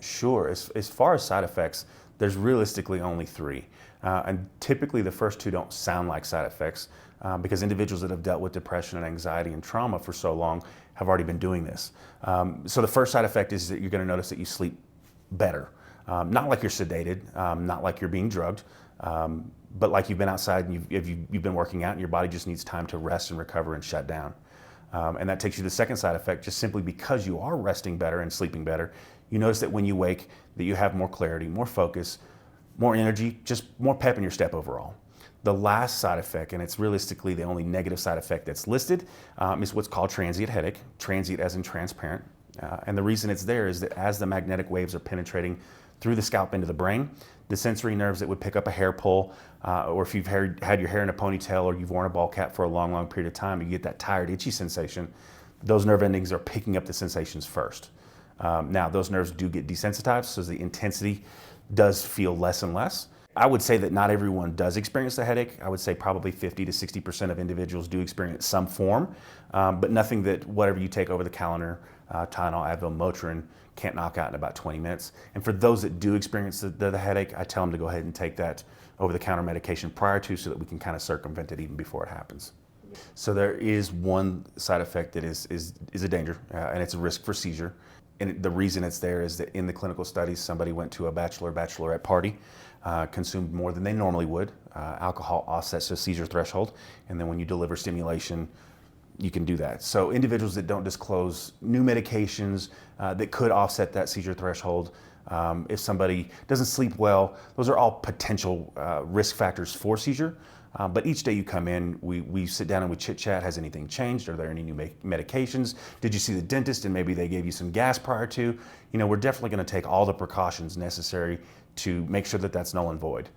Sure. As far as side effects, there's realistically only three. And typically the first two don't sound like side effects because individuals that have dealt with depression and anxiety and trauma for so long have already been doing this. So the first side effect is that you're going to notice that you sleep better. Not like you're sedated, not like you're being drugged, but like you've been outside and you've been working out and your body just needs time to rest and recover and shut down. And that takes you to the second side effect, just simply because you are resting better and sleeping better, you notice that when you wake, that you have more clarity, more focus, more energy, just more pep in your step overall. The last side effect, and it's realistically the only negative side effect that's listed, is what's called transient headache, transient as in transparent. And the reason it's there is that as the magnetic waves are penetrating through the scalp into the brain, the sensory nerves that would pick up a hair pull, or if you've had your hair in a ponytail or you've worn a ball cap for a long, long period of time, you get that tired, itchy sensation, those nerve endings are picking up the sensations first. Now, those nerves do get desensitized, so the intensity does feel less and less. I would say that not everyone does experience the headache. I would say probably 50 to 60% of individuals do experience some form, but nothing that whatever you take over the counter, Tylenol, Advil, Motrin, can't knock out in about 20 minutes. And for those that do experience the headache, I tell them to go ahead and take that over-the-counter medication prior to so that we can kind of circumvent it even before it happens. So there is one side effect that is a danger, and it's a risk for seizure. And the reason it's there is that in the clinical studies, somebody went to a bachelorette party, consumed more than they normally would. Alcohol offsets the seizure threshold, and then when you deliver stimulation, you can do that. So individuals that don't disclose new medications that could offset that seizure threshold, if somebody doesn't sleep well, those are all potential risk factors for seizure. But each day you come in, we sit down and we chit chat. Has anything changed? Are there any new medications? Did you see the dentist and maybe they gave you some gas prior to? You know, we're definitely going to take all the precautions necessary to make sure that that's null and void.